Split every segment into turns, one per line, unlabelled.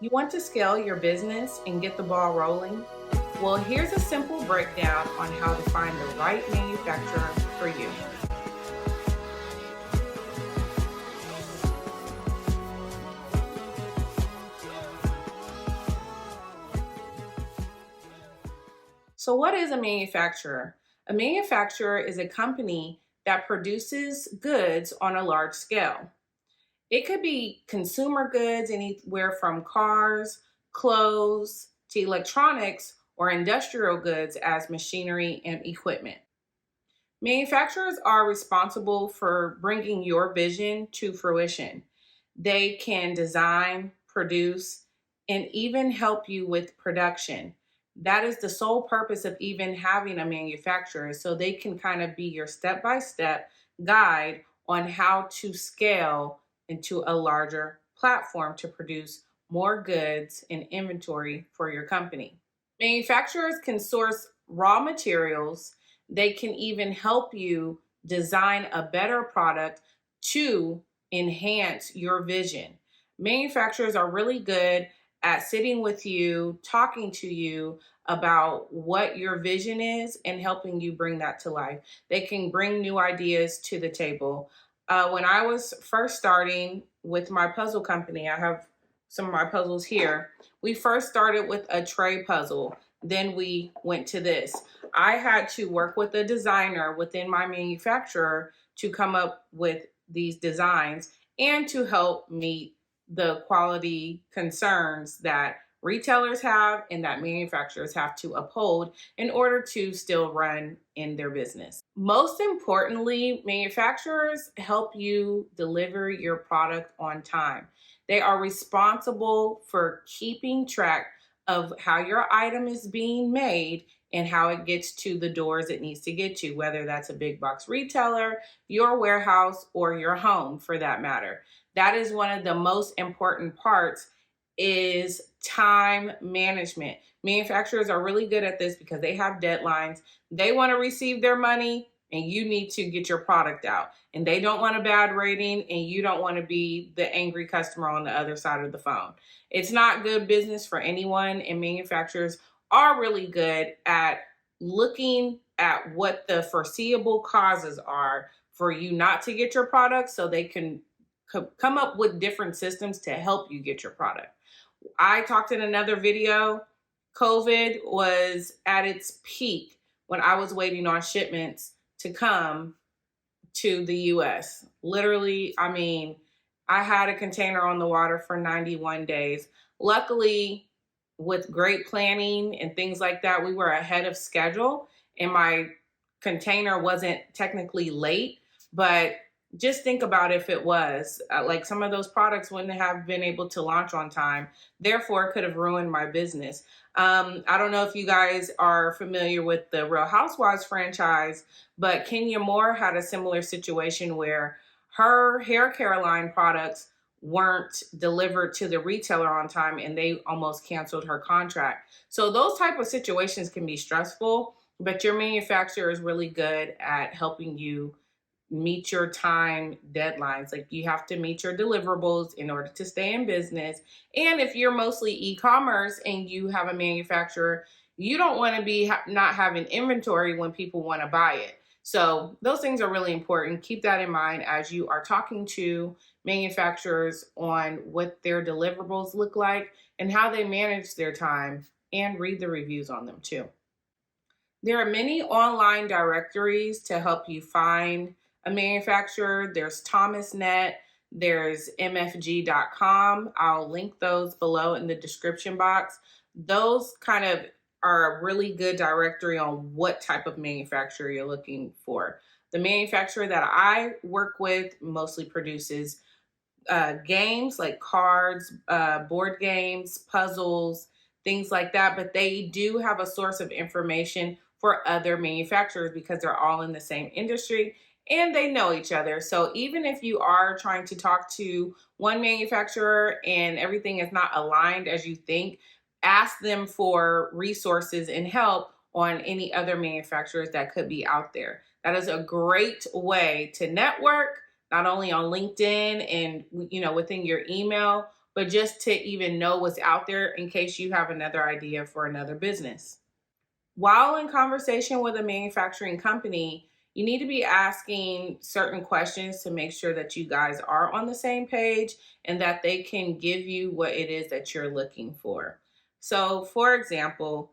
You want to scale your business and get the ball rolling? Well, here's a simple breakdown on how to find the right manufacturer for you. So, what is a manufacturer? A manufacturer is a company that produces goods on a large scale. It could be consumer goods, anywhere from cars, clothes, to electronics, or industrial goods as machinery and equipment. Manufacturers are responsible for bringing your vision to fruition. They can design, produce, and even help you with production. That is the sole purpose of even having a manufacturer, so they can kind of be your step by step guide on how to scale into a larger platform to produce more goods and inventory for your company. Manufacturers can source raw materials. They can even help you design a better product to enhance your vision. Manufacturers are really good at sitting with you, talking to you about what your vision is and helping you bring that to life. They can bring new ideas to the table. When I was first starting with my puzzle company, I have some of my puzzles here. We first started with a tray puzzle, then we went to this. I had to work with a designer within my manufacturer to come up with these designs and to help meet the quality concerns that retailers have and that manufacturers have to uphold in order to still run in their business. Most importantly, manufacturers help you deliver your product on time. They are responsible for keeping track of how your item is being made and how it gets to the doors it needs to get to, whether that's a big box retailer, your warehouse, or your home for that matter. That is one of the most important parts is time management. Manufacturers are really good at this because they have deadlines. They want to receive their money and you need to get your product out. And they don't want a bad rating and you don't want to be the angry customer on the other side of the phone. It's not good business for anyone, and manufacturers are really good at looking at what the foreseeable causes are for you not to get your product so they can come up with different systems to help you get your product. I talked in another video, COVID was at its peak when I was waiting on shipments to come to the US. Literally, I had a container on the water for 91 days. Luckily, with great planning and things like that, we were ahead of schedule and my container wasn't technically late, but just think about if it was. Like some of those products wouldn't have been able to launch on time. Therefore, it could have ruined my business. I don't know if you guys are familiar with the Real Housewives franchise, but Kenya Moore had a similar situation where her hair care line products weren't delivered to the retailer on time and they almost canceled her contract. So those type of situations can be stressful, but your manufacturer is really good at helping you meet your time deadlines. Like you have to meet your deliverables in order to stay in business. And if you're mostly e-commerce and you have a manufacturer, you don't want to be not having inventory when people want to buy it. So those things are really important. Keep that in mind as you are talking to manufacturers on what their deliverables look like and how they manage their time, and read the reviews on them too. There are many online directories to help you find a manufacturer. There's ThomasNet, there's mfg.com. I'll link those below in the description box. Those kind of are a really good directory on what type of manufacturer you're looking for. The manufacturer that I work with mostly produces games like cards, board games, puzzles, things like that, but they do have a source of information for other manufacturers because they're all in the same industry and they know each other. So even if you are trying to talk to one manufacturer and everything is not aligned as you think, ask them for resources and help on any other manufacturers that could be out there. That is a great way to network, not only on LinkedIn and within your email, but just to even know what's out there in case you have another idea for another business. While in conversation with a manufacturing company, you need to be asking certain questions to make sure that you guys are on the same page and that they can give you what it is that you're looking for. So, for example,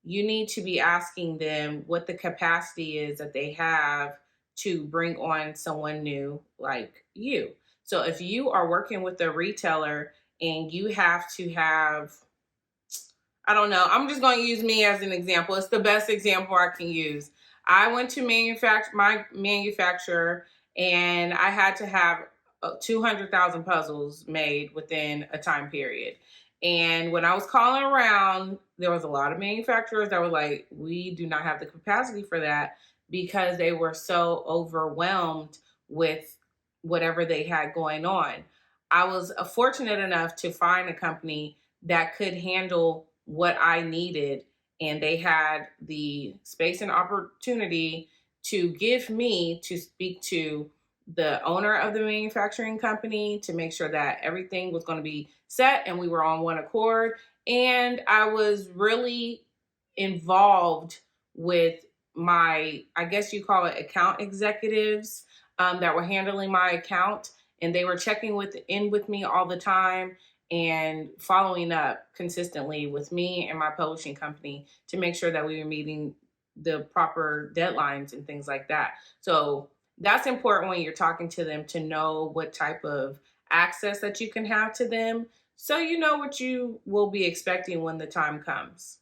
you need to be asking them what the capacity is that they have to bring on someone new like you. So, if you are working with a retailer and you have to have, I don't know. I'm just going to use me as an example. It's the best example I can use. I went to my manufacturer, and I had to have 200,000 puzzles made within a time period. And when I was calling around, there was a lot of manufacturers that were like, "We do not have the capacity for that," because they were so overwhelmed with whatever they had going on. I was fortunate enough to find a company that could handle what I needed. And they had the space and opportunity to give me to speak to the owner of the manufacturing company to make sure that everything was going to be set and we were on one accord. And I was really involved with my, I guess you call it account executives that were handling my account. And they were checking with me all the time and following up consistently with me and my publishing company to make sure that we were meeting the proper deadlines and things like that. So that's important when you're talking to them to know what type of access that you can have to them so you know what you will be expecting when the time comes.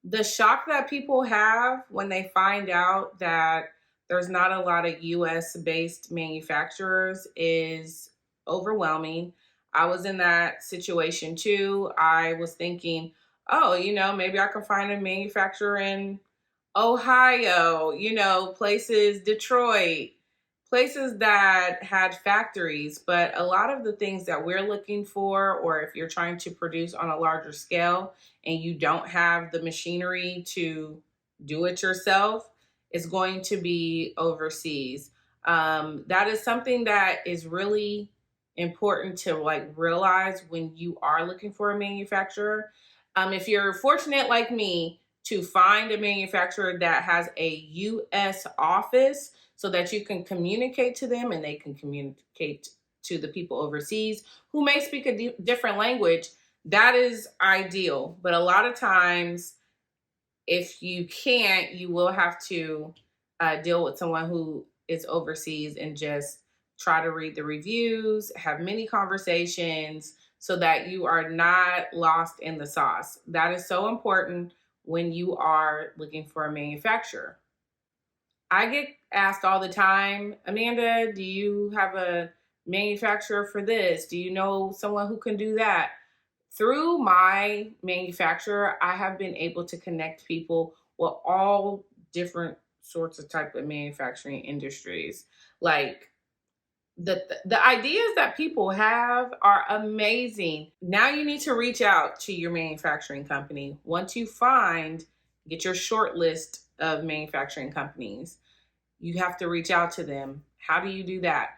The shock that people have when they find out that there's not a lot of US based manufacturers is overwhelming. I was in that situation too. I was thinking, oh, maybe I can find a manufacturer in Ohio, places, Detroit, places that had factories. But a lot of the things that we're looking for, or if you're trying to produce on a larger scale and you don't have the machinery to do it yourself, is going to be overseas. That is something that is really important to like realize when you are looking for a manufacturer. If you're fortunate like me to find a manufacturer that has a US office so that you can communicate to them and they can communicate to the people overseas who may speak a different language, that is ideal. But a lot of times, if you can't, you will have to deal with someone who is overseas and just try to read the reviews, have many conversations so that you are not lost in the sauce. That is so important when you are looking for a manufacturer. I get asked all the time, Amanda, do you have a manufacturer for this? Do you know someone who can do that? Through my manufacturer, I have been able to connect people with all different sorts of type of manufacturing industries. Like the ideas that people have are amazing. Now you need to reach out to your manufacturing company. Once you get your short list of manufacturing companies, you have to reach out to them. How do you do that?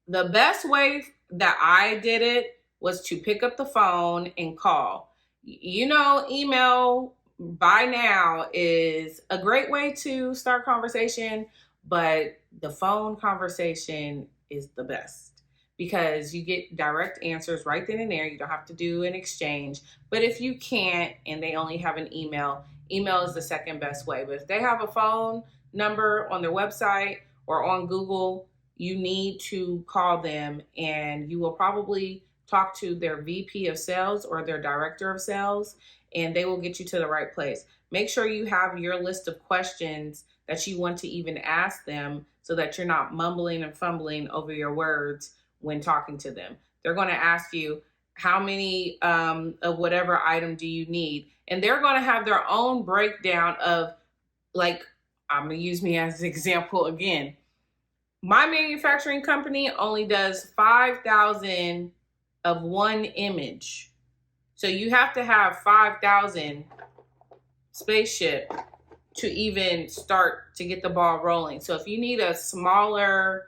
The best way that I did it was to pick up the phone and call. Email by now is a great way to start conversation, but the phone conversation is the best because you get direct answers right then and there. You don't have to do an exchange. But if you can't and they only have an email is the second best way. But if they have a phone number on their website or on Google, you need to call them and you will probably talk to their VP of sales or their director of sales, and they will get you to the right place. Make sure you have your list of questions that you want to even ask them so that you're not mumbling and fumbling over your words when talking to them. They're going to ask you, how many of whatever item do you need? And they're going to have their own breakdown of, like, I'm going to use me as an example again. My manufacturing company only does 5,000 of one image. So you have to have 5,000 spaceship to even start to get the ball rolling. So if you need a smaller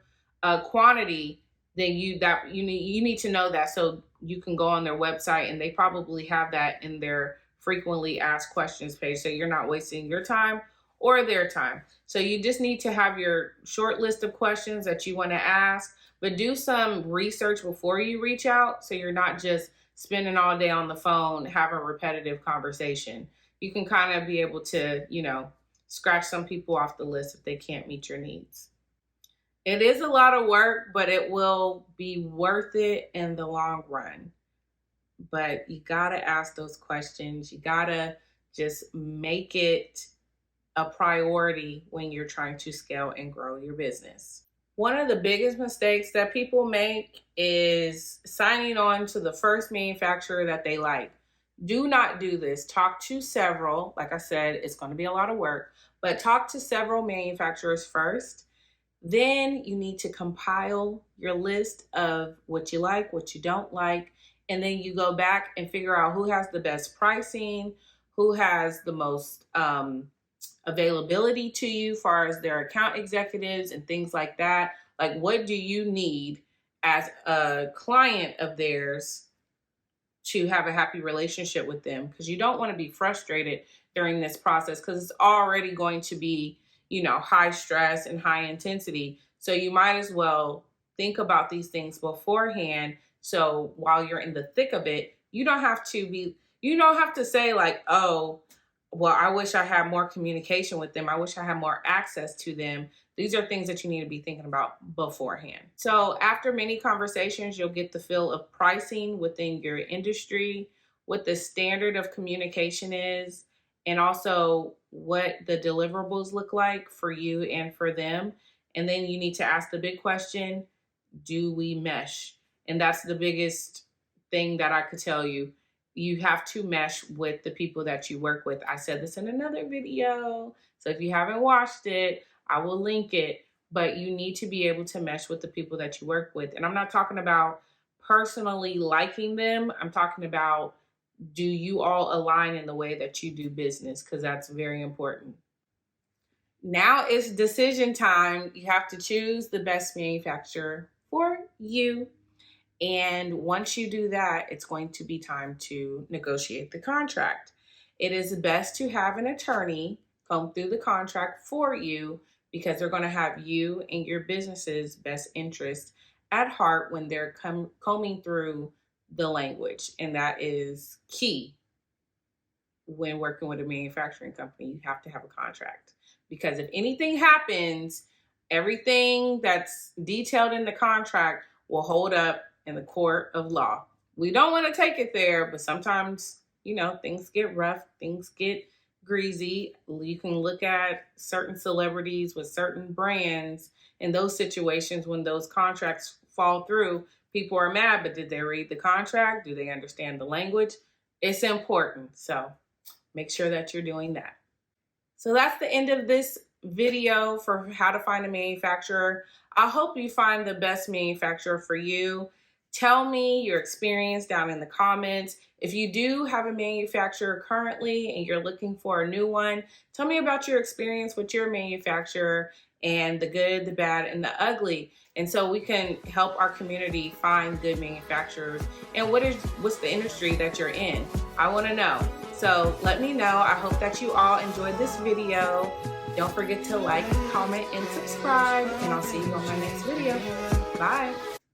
quantity, then you need to know that. So you can go on their website and they probably have that in their frequently asked questions page. So you're not wasting your time or their time. So you just need to have your short list of questions that you want to ask, but do some research before you reach out so you're not just spending all day on the phone having repetitive conversation. You can kind of be able to, scratch some people off the list if they can't meet your needs. It is a lot of work, but it will be worth it in the long run. But you gotta ask those questions. You gotta just make it a priority when you're trying to scale and grow your business. One of the biggest mistakes that people make is signing on to the first manufacturer that they like. Do not do this. Talk to several. Like I said, it's going to be a lot of work, but talk to several manufacturers first. Then you need to compile your list of what you like, what you don't like, and then you go back and figure out who has the best pricing, who has the most availability to you as far as their account executives and things like that. Like, what do you need as a client of theirs to have a happy relationship with them? Because you don't want to be frustrated during this process, because it's already going to be, high stress and high intensity. So you might as well think about these things beforehand. So while you're in the thick of it, you don't have to say like, oh, well, I wish I had more communication with them. I wish I had more access to them. These are things that you need to be thinking about beforehand. So after many conversations, you'll get the feel of pricing within your industry, what the standard of communication is, and also what the deliverables look like for you and for them. And then you need to ask the big question, do we mesh? And that's the biggest thing that I could tell you. You have to mesh with the people that you work with. I said this in another video, so if you haven't watched it, I will link it. But you need to be able to mesh with the people that you work with. And I'm not talking about personally liking them. I'm talking about, do you all align in the way that you do business? Because that's very important. Now it's decision time. You have to choose the best manufacturer for you. And once you do that, it's going to be time to negotiate the contract. It is best to have an attorney comb through the contract for you, because they're going to have you and your business's best interest at heart when they're combing through the language. And that is key when working with a manufacturing company. You have to have a contract, because if anything happens, everything that's detailed in the contract will hold up in the court of law. We don't want to take it there, but sometimes, things get rough, things get greasy. You can look at certain celebrities with certain brands. In those situations, when those contracts fall through, people are mad, but did they read the contract? Do they understand the language? It's important. So make sure that you're doing that. So that's the end of this video for how to find a manufacturer. I hope you find the best manufacturer for you. Tell me your experience down in the comments. If you do have a manufacturer currently and you're looking for a new one, tell me about your experience with your manufacturer and the good, the bad, and the ugly. And so we can help our community find good manufacturers. And what's the industry that you're in? I want to know. So let me know. I hope that you all enjoyed this video. Don't forget to like, comment, and subscribe. And I'll see you on my next video. Bye.